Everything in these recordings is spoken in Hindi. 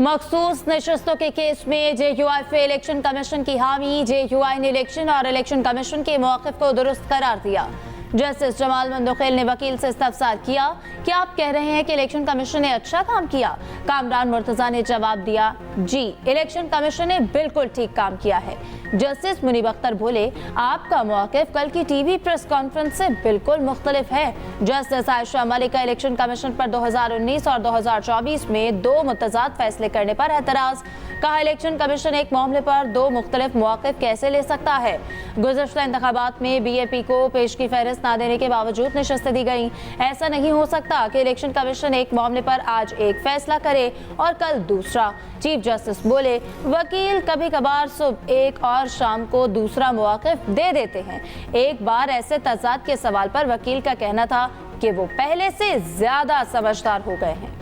मखसूस नशस्तों के केस में JUI इलेक्शन कमीशन की हामी। JUI ने इलेक्शन और इलेक्शन कमीशन के मौक़िफ़ को दुरुस्त करार दिया। जस्टिस जमाल मंदोखेल ने वकील से इस्तफसार किया कि आप कह रहे हैं कि इलेक्शन कमीशन ने अच्छा काम किया। कामरान मुर्तज़ा ने जवाब दिया, जी, इलेक्शन कमीशन ने बिल्कुल ठीक काम किया है। जस्टिस मुनीब अख्तर बोले, आपका मौक़िफ़ कल की टीवी प्रेस कॉन्फ्रेंस से बिल्कुल मुख्तलिफ है। जस्टिस आयशा मलिक का इलेक्शन कमीशन पर 2019 और 2024 में 2 मुतज़ाद फैसले करने पर एतराज़। कहा, इलेक्शन कमीशन एक मामले पर 2 मुख्तलिफ मौक़िफ़ कैसे ले सकता है। गुज़श्ता इंतखाबात में BAP को पेश की फहरिस्त ना देने के बावजूद नशस्तें दी गई। ऐसा नहीं हो सकता कि इलेक्शन कमीशन एक मामले पर आज एक फैसला करे और कल दूसरा। चीफ जस्टिस बोले, वकील कभी कभार सुबह एक और शाम को दूसरा मौक़िफ़ दे देते हैं। एक बार ऐसे तज़ाद के सवाल पर वकील का कहना था कि वो पहले से ज्यादा समझदार हो गए हैं।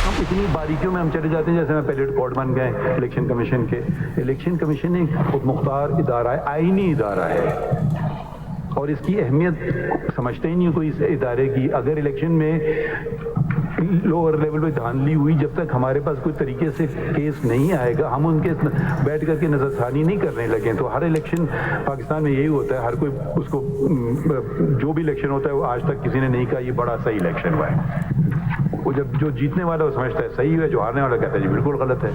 हम इतनी बारीकियों में हम चले जाते हैं, जैसे मैं पहले रिकॉर्ड बन गए इलेक्शन कमीशन के। इलेक्शन कमीशन एक खुद मुख्तार इदारा है, आईनी इदारा है, और इसकी अहमियत समझते ही नहीं कोई इस इदारे की। अगर इलेक्शन में लोअर लेवल पे धांधली हुई, जब तक हमारे पास कोई तरीके से केस नहीं आएगा, हम उनके बैठ करके नजरसानी नहीं करने लगे। तो हर इलेक्शन पाकिस्तान में यही होता है, हर कोई उसको जो भी इलेक्शन होता है वो आज तक किसी ने नहीं कहा ये बड़ा सही इलेक्शन हुआ है। वो जब जो जीतने वाला वो समझता है सही है, जो हारने वाला कहता है जी बिल्कुल गलत है।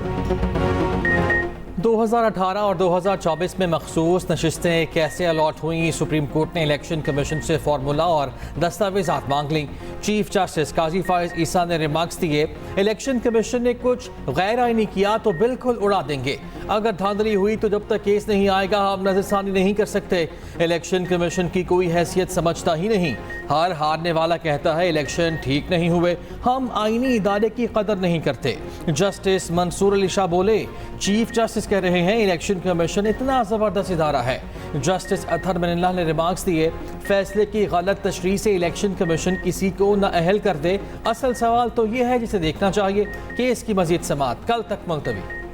2018 और 2024 में मखसूस नशिस्तें कैसे अलॉट हुई, सुप्रीम कोर्ट ने इलेक्शन कमीशन से फार्मूला और दस्तावेजात मांग ली। चीफ जस्टिस काजी फाइज ईसा ने रिमार्क्स दिए, इलेक्शन कमीशन ने कुछ गैर आईनी किया तो बिल्कुल उड़ा देंगे। अगर धांधली हुई तो जब तक केस नहीं आएगा हम नजरसानी नहीं कर सकते। इलेक्शन कमीशन की कोई हैसियत समझता ही नहीं। हर हारने वाला कहता है इलेक्शन ठीक नहीं हुए, हम आईनी इदारे की कदर नहीं करते। जस्टिस मंसूर अली शाह बोले, चीफ जस्टिस कह रहे हैं इलेक्शन कमीशन इतना ज़बरदस्त इदारा है। जस्टिस अतहर मनिल्लाह ने रिमार्क्स दिए, फैसले की गलत तशरीह से इलेक्शन कमीशन किसी को नाअहल कर दे। असल सवाल तो ये है जिसे देखना चाहिए। केस की मजीद समाअत कल तक मुलतवी।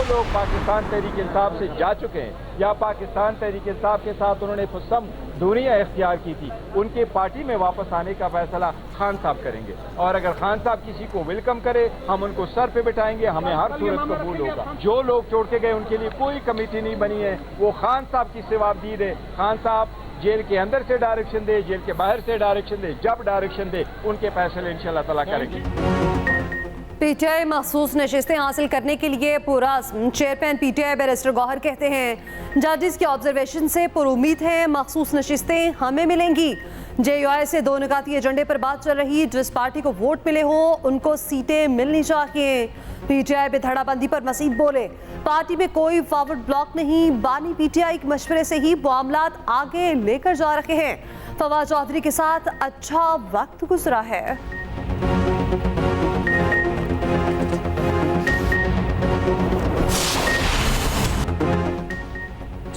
लोग पाकिस्तान तहरीक इंसाफ से जा चुके हैं या पाकिस्तान तहरीक इंसाफ के साथ उन्होंने फुसम दूरियां इख्तियार की थी, उनके पार्टी में वापस आने का फैसला खान साहब करेंगे। और अगर खान साहब किसी को वेलकम करे, हम उनको सर पे बिठाएंगे, हमें हर सूरत कबूल होगा। जो लोग छोड़ के गए उनके लिए कोई कमेटी नहीं बनी है, वो खान साहब की जवाबदीद है। खान साहब जेल के अंदर से डायरेक्शन दे, जेल के बाहर से डायरेक्शन दे, जब डायरेक्शन दे उनके फैसले इंशाअल्लाह ताला करेंगे। PTI मखसूस नशिस्तें हासिल करने के लिए पूरा चेयरमैन PTI बैरिस्टर गौहर कहते हैं, जजेस की ऑब्जर्वेशन से पुरुमीद है मखसूस नशिस्तें हमें मिलेंगी। JUI से 2 निकाती एजेंडे पर बात चल रही, जिस पार्टी को वोट मिले हो उनको सीटें मिलनी चाहिए। PTI पे धड़ाबंदी पर मसीद बोले, पार्टी में कोई फॉरवर्ड ब्लॉक नहीं, बानी PTI के मशवरे से ही मामलात आगे लेकर जा रहे हैं। फवाद चौधरी के साथ अच्छा वक्त गुजरा है।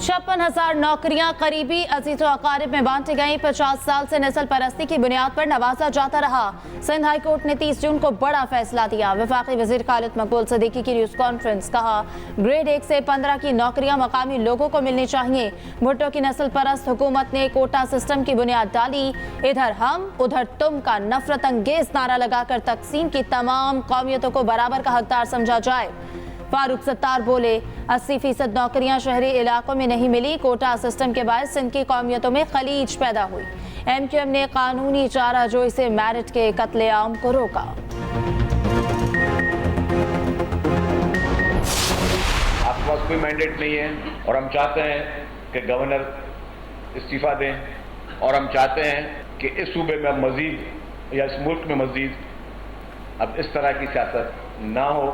56,000 नौकरियां करीबी अजीज़ व अकारिब में बांटी गई। 50 साल से नस्ल परस्ती की बुनियाद पर नवाजा जाता रहा। सिंध हाई कोर्ट ने 30 जून को बड़ा फैसला दिया। वफाकी वजीर खालिद मकबूल सिद्दीकी की न्यूज़ कॉन्फ्रेंस, कहा, ग्रेड 1 से 15 की नौकरियां मकामी लोगों को मिलनी चाहिए। भुट्टो की नस्ल परस्त हुकूमत ने कोटा सिस्टम की बुनियाद डाली। इधर हम उधर तुम का नफरत अंगेज नारा लगाकर तकसीम की तमाम कौमियतों को बराबर का हकदार समझा जाए। फारूक सत्तार बोले, 80% नौकरियां शहरी इलाकों में नहीं मिली। कोटा सिस्टम के बायस सिंध की कौमियतों में खलीज पैदा हुई। MQM ने कानूनी चाराजोई से मैरिट के कत्लेआम को रोका। आपके पास कोई मैंडेट नहीं है और हम चाहते हैं कि गवर्नर इस्तीफा दें, और हम चाहते हैं कि इस सूबे में अब मजीद या इस मुल्क में मजीद अब इस तरह की सियासत ना हो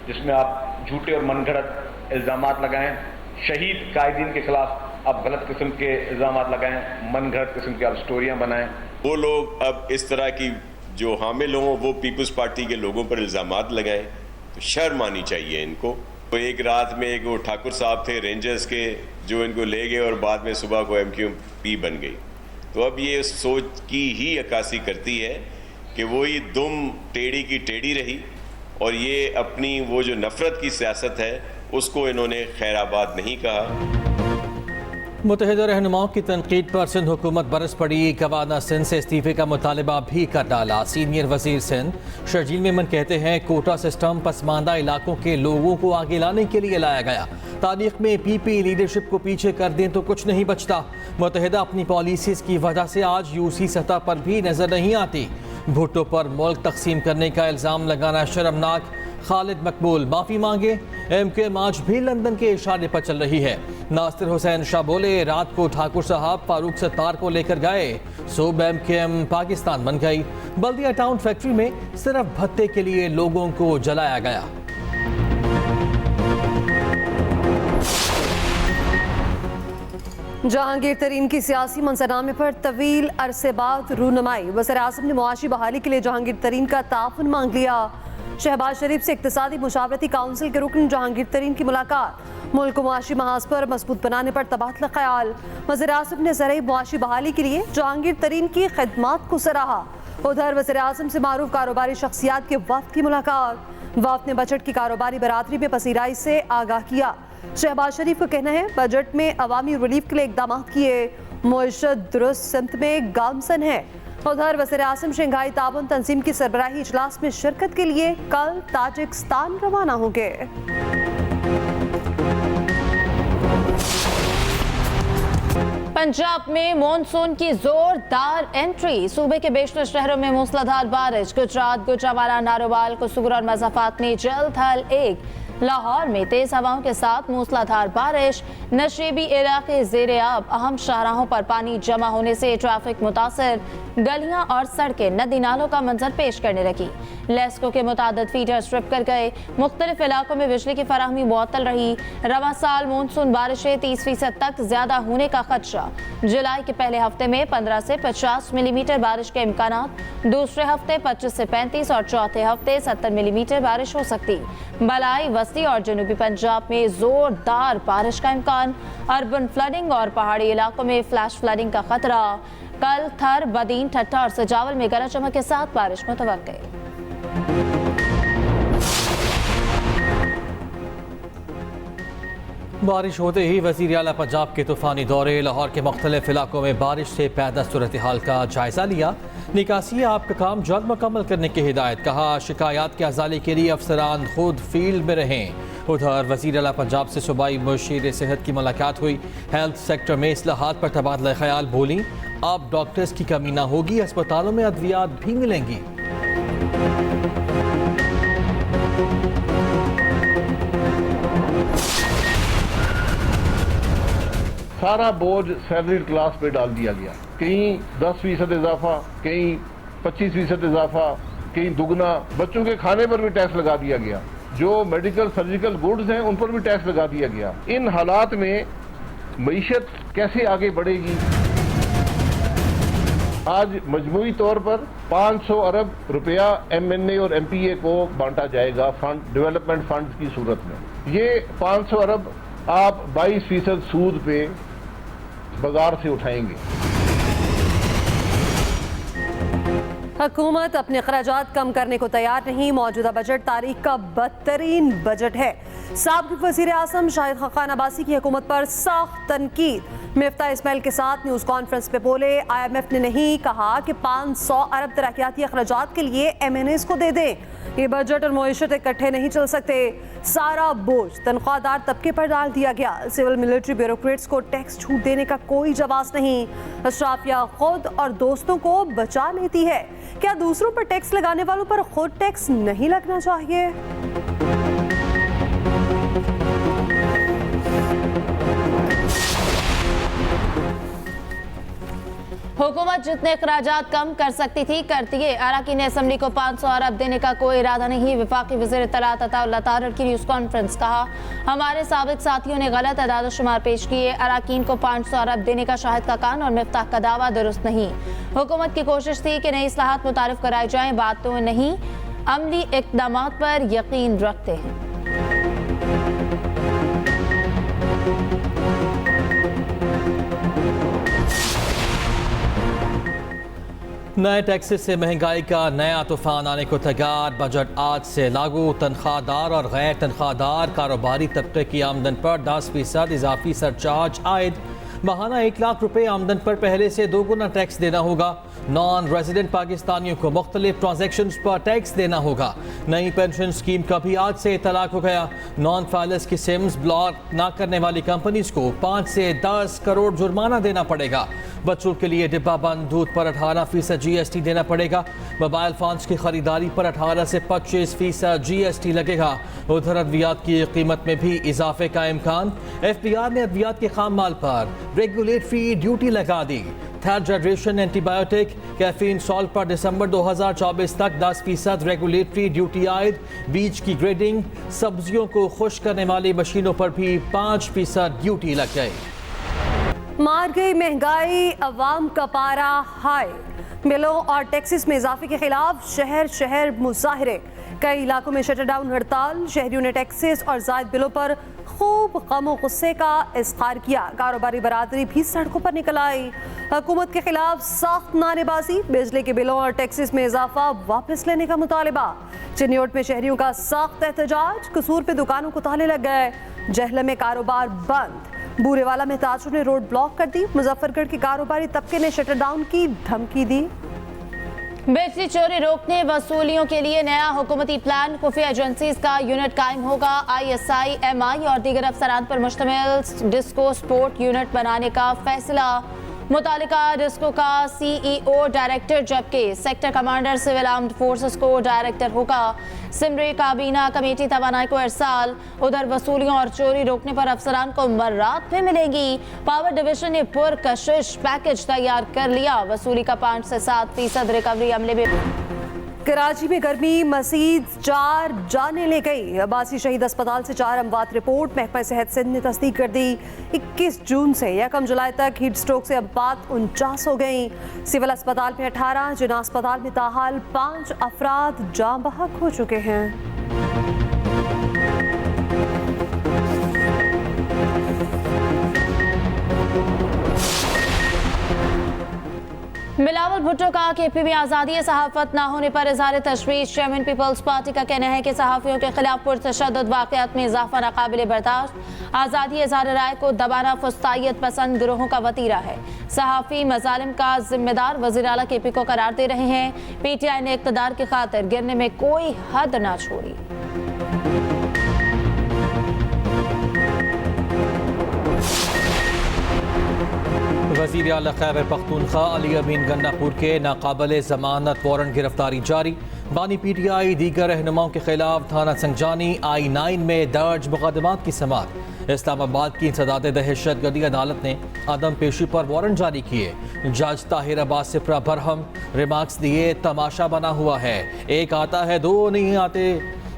जिसमें आप झूठे और मनगढ़ंत इल्ज़ामात लगाएं। शहीद कायदीन के खिलाफ आप गलत किस्म के इल्ज़ामात लगाएं, मनगढ़ंत किस्म की आप स्टोरियां बनाएं। वो लोग अब इस तरह की जो हामिल हों वो पीपल्स पार्टी के लोगों पर इल्ज़ामात लगाएं, तो शर्म आनी चाहिए इनको। तो एक रात में एक वो ठाकुर साहब थे रेंजर्स के जो इनको ले गए और बाद में सुबह को MQP बन गई। तो अब ये सोच की ही अक्कासी करती है कि वही दुम टेढ़ी की टेढ़ी रही, और ये अपनी वो जो नफरत की सियासत है उसको इन्होंने खैराबाद नहीं कहा। मुतहिदा रहनुमाओं की तनकीद पर सिंध हुकूमत बरस पड़ी। गवर्नर सिंध से इस्तीफे का मुतालबा भी कर डाला। सीनियर वजीर सिंध शर्जील मेमन कहते हैं कोटा सिस्टम पसमानदा इलाकों के लोगों को आगे लाने के लिए लाया गया। तारीख में पीपी लीडरशिप को पीछे कर दें तो कुछ नहीं बचता। मुतहिदा अपनी पॉलिसीज की वजह से आज यूसी सतह पर भी नजर नहीं आती। भुट्टो पर मुल्क तकसीम करने का इल्ज़ाम लगाना शर्मनाक। खालिद मकबूल माफ़ी मांगे। एमकेएम आज भी लंदन के इशारे पर चल रही है। नासिर हुसैन शाह बोले रात को ठाकुर साहब फारूक सत्तार को लेकर गए। सूब एमकेएम पाकिस्तान बन गई। बल्दिया टाउन फैक्ट्री में सिर्फ भत्ते के लिए लोगों को जलाया गया। जहांगीर तरीन की सियासी मंजरनामे पर तवील अरसे बाद रूनमाई। वज़ीर आज़म ने मुआशी बहाली के लिए जहांगीर तरीन का ताउन मांग लिया। शहबाज शरीफ से इक्तिसादी मुशावरती काउंसिल के रुकन जहांगीर तरीन की मुलाकात। मुल्क को मुआशी महाज पर मजबूत बनाने पर तबादला ख्याल। वज़ीर आज़म ने ज़राई मुआशी बहाली के लिए जहांगीर तरीन की खिदमात को सराहा। उधर वज़ीर आज़म से मारूफ कारोबारी शख्सियात के वफ्द की मुलाकात। वफ्द ने बजट की कारोबारी बरादरी में पसीराई से आगाह किया। शहबाज शरीफ का कहना है बजट में अवामी रिलीफ के लिए इकदाम किए। मुआशत दुरुस्त सिमत में गामसन है। उधर वज़ीर आज़म शंघाई ताउन तंजीम की सरबराही इजलास में शिरकत के लिए कल ताजिकिस्तान रवाना होंगे। पंजाब में मॉनसून की जोरदार एंट्री। सूबे के बेशतर शहरों में मूसलाधार बारिश। गुजरात, गुजरावाला, नारोवाल, कसुगर और मज़ाफात में जल्द हल एक। लाहौर में तेज हवाओं के साथ मूसलाधार बारिश। नशेबी इलाके ज़ेरे आब। अहम शाहराहों पर पानी जमा होने से ट्रैफिक मुतासर। गलियां और सड़कें नदी नालों का मंजर पेश करने लगी। लेस्को के मुतादिद फीडर स्ट्रिप कर गए। मुख्तलिफ इलाकों में बिजली की फराहमी मुअत्तल रही। रवा साल मानसून बारिशें 30% तक ज्यादा होने का खदशा। जुलाई के पहले हफ्ते में 15 से 50 मिलीमीटर बारिश के इम्कानात। दूसरे हफ्ते 25 से 35 और चौथे हफ्ते 70 मिलीमीटर बारिश हो सकती। बलाई, वस्ती और जनूबी पंजाब में जोरदार बारिश का इम्कान। अर्बन फ्लडिंग और पहाड़ी इलाकों में फ्लैश फ्लडिंग का खतरा। कल थर, बदीन, ठट्टा और सजावल में गरज चमक के साथ बारिश मुतवक्के। बारिश होते ही वज़ीर आला पंजाब के तूफानी दौरे। लाहौर के मुख्तलिफ इलाकों में बारिश से पैदा सूरत हाल का जायजा लिया। निकासी आपका काम जल्द मुकम्मल करने की हिदायत। कहा शिकायत के अजाले के लिए अफसरान खुद फील्ड में रहें। उधर वज़ीर आला पंजाब से सूबाई मुशीर सेहत की मुलाकात हुई। हेल्थ सेक्टर में इस्लाहात पर तबादला ख्याल बोली। अब डॉक्टर्स की कमी ना होगी। अस्पतालों में अद्वियात भी मिलेंगी। सारा बोझ सैलरीड क्लास पे डाल दिया गया। कहीं 10% इजाफा, कहीं 25% इजाफा, कहीं दुगना। बच्चों के खाने पर भी टैक्स लगा दिया गया। जो मेडिकल सर्जिकल गुड्स हैं उन पर भी टैक्स लगा दिया गया। इन हालात में मईशत कैसे आगे बढ़ेगी? आज मजमूई तौर पर 500 अरब रुपया MNA और MPA को बांटा जाएगा फंड, डेवलपमेंट फंड की सूरत में। ये 500 अरब आप 22% सूद पे बाजार से उठाएंगे। हुकूमत अपने खर्चात कम करने को तैयार नहीं। मौजूदा बजट तारीख का बदतरीन बजट है। साबिक़ वज़ीर आज़म शाहिद खाकान अब्बासी की हुकूमत पर सख्त तनकीद। मिफ्ता इस्माइल के साथ न्यूज़ कॉन्फ्रेंस में बोले IMF ने नहीं कहा कि 500 अरब तरक्याती अखराजात के लिए MNAs को दे दें। ये बजट और मईशत इकट्ठे नहीं चल सकते। सारा बोझ तनख्वाहदार तबके पर डाल दिया गया। सिविल मिलिट्री ब्यूरोक्रेट्स को टैक्स छूट देने का कोई जवाब नहीं। अशराफिया खुद और दोस्तों को बचा लेती है। क्या दूसरों पर टैक्स लगाने वालों पर खुद टैक्स नहीं लगना चाहिए? हुकूमत जितने अखराजात कम कर सकती थी करती है। अराकीन असम्बली को 500 अरब देने का कोई इरादा नहीं। वफाकी वज़ीर इत्तलात अताउल्लाह तारड़ की न्यूज़ कॉन्फ्रेंस। कहा हमारे साबिक साथियों ने गलत अदाद शुमार पेश किए। अराकीन को 500 अरब देने का शाहिद खाकान और मिफ्ताह का दावा दुरुस्त नहीं। हुकूमत की कोशिश थी कि नई इस्लाहात मुतारिफ कराई जाएं, बात तो नहीं। अमली इक़दामात पर यकीन रखते हैं। नए टैक्सेस से महंगाई का नया तूफान आने को तैयार। बजट आज से लागू। तनख्वाहदार और गैर तनख्वाहदार कारोबारी तबके की आमदन पर 10% इजाफी सरचार्ज आयद। माहाना 1 लाख रुपए आमदन पर पहले से 2 गुना टैक्स देना होगा। नॉन रेजिडेंट पाकिस्तानियों को मुख्तलिफ ट्रांजैक्शंस पर टैक्स देना होगा। नई पेंशन स्कीम का भी आज से तलाक हो गया। नॉन फाइलर्स की सिम्स ब्लॉक ना करने वाली कंपनीज को 5 से 10 करोड़ जुर्माना देना पड़ेगा। बच्चों के लिए डिब्बा बंद दूध पर 18% GST देना पड़ेगा। मोबाइल फोन्स की खरीदारी पर 18 से 25% GST लगेगा। उधर अद्वियात की कीमत में भी इजाफे का इम्कान। FBR ने अद्वियात के खाम माल पर रेगुलेटरी ड्यूटी लगा दी। Third generation antibiotic caffeine salt पर दिसंबर 2024 तक 10% रेगुलेटरी ड्यूटी आयद। बीज की ग्रेडिंग, सब्जियों को खुश करने वाली मशीनों पर भी 5% ड्यूटी लग गई। मार गई महंगाई, अवाम का पारा हाई। मिलों और टैक्सेस में इजाफे के खिलाफ शहर शहर मुजाहरे। कई इलाकों में शटर डाउन हड़ताल। शहरियों ने टैक्सेस और जायद बिलों पर खूब गम गुस्से का इज़हार किया। कारोबारी बरादरी भी सड़कों पर निकल आई। हुकूमत के खिलाफ सख्त नारेबाजी। बिजली के बिलों और टैक्सेस में इजाफा वापस लेने का मुतालबा। चिन्योट में शहरियों का सख्त एहतजाज। कसूर पे दुकानों को ताले लग गए। जहलम में कारोबार बंद। बूरेवाला में ताजरों ने रोड ब्लॉक कर दी। मुजफ्फरगढ़ के कारोबारी तबके ने शटर डाउन की धमकी दी। बिजली चोरी रोकने वसूलियों के लिए नया हुकूमती प्लान। खुफिया एजेंसीज का यूनिट कायम होगा। ISI, MI और दीगर अफसरान पर मुश्तमिल डिस्को स्पोर्ट यूनिट बनाने का फैसला। मुतालिका डिस्को का CEO डायरेक्टर जबकि sector commander civil armed forces को डायरेक्टर होगा। सिमरी काबीना कमेटी तवानाई को इरसाल। उधर वसूलियों और चोरी रोकने पर अफसरान को मर्रात भी मिलेगी। पावर डिवीजन ने पुरकशिश पैकेज तैयार कर लिया। वसूली का 5 से 7% रिकवरी अमले में। कराची में गर्मी मजीद 4 जाने ले गई। अब्बासी शहीद अस्पताल से 4 अमवात रिपोर्ट। महकमा सेहत सिंध ने तस्दीक कर दी। 21 जून से 1 जुलाई तक हीट स्ट्रोक से अमवात 49 हो गई। सिविल अस्पताल में 18, जिना अस्पताल में ताहाल 5 अफराद जाँ बहक हो चुके हैं। बिलावल भुट्टो का KP में आज़ादी सहाफत न होने पर इज़हार तशवीश। चेयरमैन पीपल्स पार्टी का कहना है कि सहाफ़ियों के खिलाफ पुरतशद्दुद वाक़यात में इजाफा नाकाबिल बर्दाश्त। आज़ादी इज़हार राय को दबाना फुस्तायत पसंद गिरोहों का वतीरा है। सहाफ़ी मजालिम का जिम्मेदार वज़ीर आला KP को करार दे रहे हैं। PTI ने इक़्तिदार की खातिर गिरने में कोई हद ना छोड़ी। वज़ीर आला खैबर पख्तूनख्वा अली अमीन गन्नापुर के नाकाबिल ज़मानत वारंट गिरफ्तारी जारी। बानी PTI दीगर रहनुमाओं के खिलाफ थाना संजानी I9 में दर्ज मुकदमात की समाअत। इस्लामाबाद की इंसदाद दहशतगर्दी अदालत ने अदम पेशी पर वारंट जारी किए। जज ताहिर अब्बास सिप्रा बरहम रिमार्क्स दिए, तमाशा बना हुआ है, एक आता है 2 नहीं आते।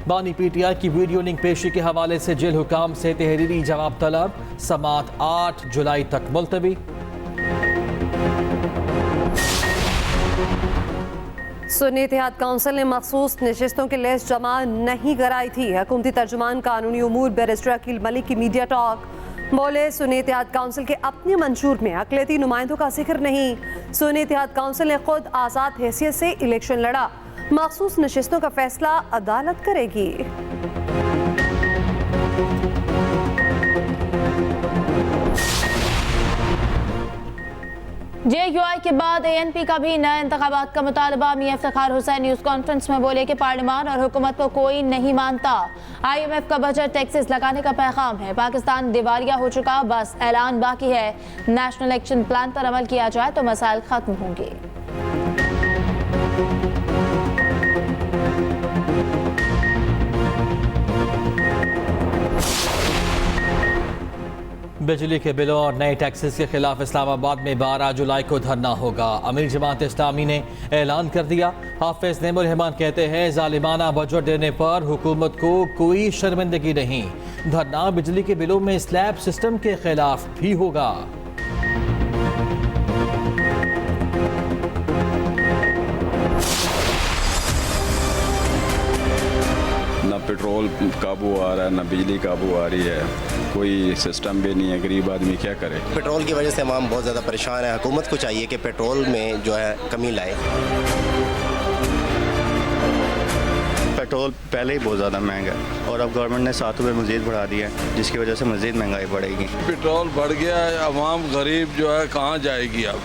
बानी PTI की वीडियो लिंक पेशी के हवाले से जेल हुकाम से तहरीरी जवाब तलब। समाअत 8 जुलाई तक मुलतवी। सुन्नी इत्तेहाद काउंसिल ने मखसूस नशिस्तों की लिस्ट जमा नहीं कराई थी। हुकूमती तर्जुमान कानूनी उमूर बैरिस्टर अकील मलिक की मीडिया टॉक। बोले सुन्नी इत्तेहाद काउंसिल के अपने मंशूर में अक़लियती नुमाइंदों का जिक्र नहीं। सुन्नी इत्तेहाद काउंसिल ने खुद आज़ाद हैसियत से इलेक्शन लड़ा। मखसूस नशिस्तों का फैसला अदालत करेगी। JUI के बाद ANP का भी नए इंतखाबात का मुतालबा। मियां इफ्तिखार हुसैन न्यूज़ कॉन्फ्रेंस में बोले कि पार्लियामान और हुकूमत को कोई नहीं मानता। IMF का बजट टैक्सेस लगाने का पैगाम है। पाकिस्तान दिवालिया हो चुका, बस ऐलान बाकी है। नेशनल एक्शन प्लान पर अमल किया जाए तो मसाइल खत्म होंगे। बिजली के बिलों और नए टैक्सेस के खिलाफ इस्लामाबाद में 12 जुलाई को धरना होगा। अमीर जमात इस्लामी ने ऐलान कर दिया। हाफिज नेमुर रहमान कहते हैं जालिमाना बजट देने पर हुकूमत को कोई शर्मिंदगी नहीं। धरना बिजली के बिलों में स्लैब सिस्टम के खिलाफ भी होगा। ना पेट्रोल काबू आ रहा है, ना बिजली काबू आ रही है, कोई सिस्टम भी नहीं है। गरीब आदमी क्या करे। पेट्रोल की वजह से हम बहुत ज़्यादा परेशान है। हुकूमत को चाहिए कि पेट्रोल में जो है कमी लाए। पेट्रोल पहले ही बहुत ज़्यादा महंगा है और अब गवर्नमेंट ने 7 रुपये मज़ीद बढ़ा दिया है, जिसकी वजह से मज़ीद महंगाई बढ़ेगी। पेट्रोल बढ़ गया है, आवाम गरीब जो है कहाँ जाएगी अब।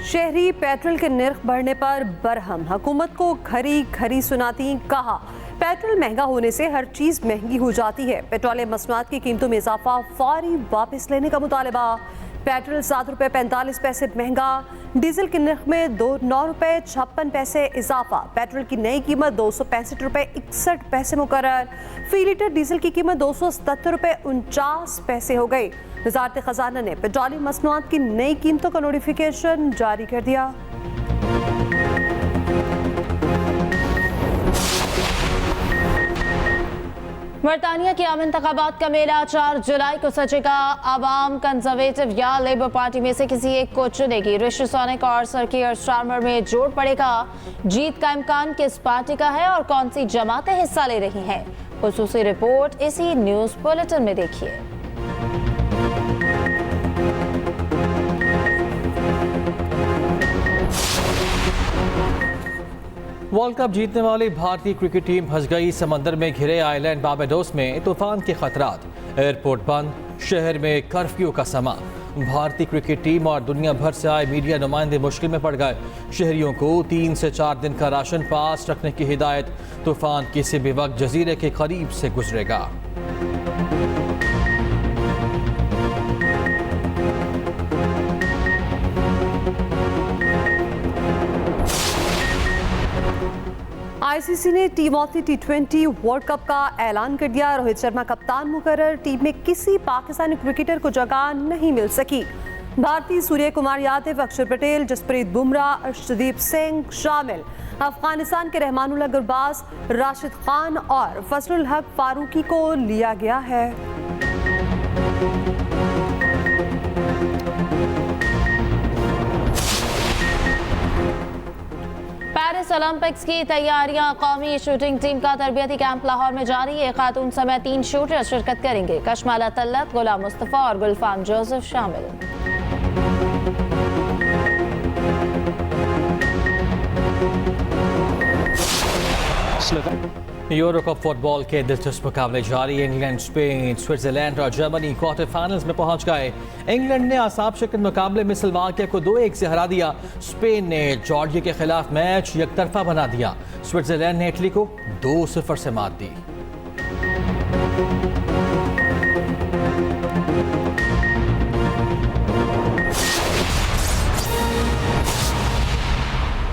शहरी पेट्रोल के निर्ख बढ़ने पर बरहम, हुकूमत को खरी खरी सुनाती, कहा पेट्रोल महंगा होने से हर चीज़ महंगी हो जाती है। पेट्रोलियम मसनूआत की कीमतों में इजाफा फौरी वापस लेने का मुतालबा। पेट्रोल 7 रुपये 45 पैसे महंगा, डीजल के निर्ख में 9 रुपये 56 पैसे इजाफा। पेट्रोल की नई कीमत 265 रुपये 61 पैसे मुकर्रर। फी लीटर डीजल की कीमत 277 रुपये 49 पैसे हो गई। वज़ारत ख़ज़ाना ने पेट्रोलियम मसनूआत की नई कीमतों का नोटिफिकेशन जारी कर दिया। बरतानिया के आम इंतखाबात का मेला 4 जुलाई को सजेगा। आवाम कंजर्वेटिव या लेबर पार्टी में से किसी एक को चुनेगी। ऋषि सुनक और सर कीयर स्टारमर में जोड़ पड़ेगा। जीत का इम्कान किस पार्टी का है और कौन सी जमातें हिस्सा ले रही हैं, खुसूसी रिपोर्ट इसी न्यूज बुलेटिन में देखिए। वर्ल्ड कप जीतने वाली भारतीय क्रिकेट टीम फंस गई समंदर में घिरे आइलैंड बारबाडोस में। तूफान के खतरात, एयरपोर्ट बंद, शहर में कर्फ्यू का समा। भारतीय क्रिकेट टीम और दुनिया भर से आए मीडिया नुमाइंदे मुश्किल में पड़ गए। शहरियों को 3 से 4 दिन का राशन पास रखने की हिदायत। तूफान किसी भी वक्त जजीरे के करीब से गुजरेगा। आईसीसी ने T20 वर्ल्ड कप का ऐलान कर दिया। रोहित शर्मा कप्तान मुकर्रर, टीम में किसी पाकिस्तानी क्रिकेटर को जगह नहीं मिल सकी। भारतीय सूर्य कुमार यादव, अक्षर पटेल, जसप्रीत बुमराह, अर्शदीप सिंह शामिल। अफगानिस्तान के रहमानुल्लाह गुरबाज, राशिद खान और फजलुल हक फारूकी को लिया गया है। पेरिस ओलंपिक्स की तैयारियां। कौमी शूटिंग टीम का तरबियती कैंप लाहौर में जारी है। खातून समेत 3 शूटर शिरकत करेंगे। कशमाला तल्लत, गुलाम मुस्तफ़ा और गुलफाम जोसेफ शामिल। यूरो कप फुटबॉल के दिलचस्प मुकाबले जारी। इंग्लैंड, स्पेन, स्विट्जरलैंड और जर्मनी क्वार्टर फाइनल्स में पहुंच गए। इंग्लैंड ने आसाब शक्ल मुकाबले में स्लोवाकिया को 2-1 से हरा दिया। स्पेन ने जॉर्जिया के खिलाफ मैच एकतरफा बना दिया। स्विट्जरलैंड ने इटली को 2-0 से मात दी।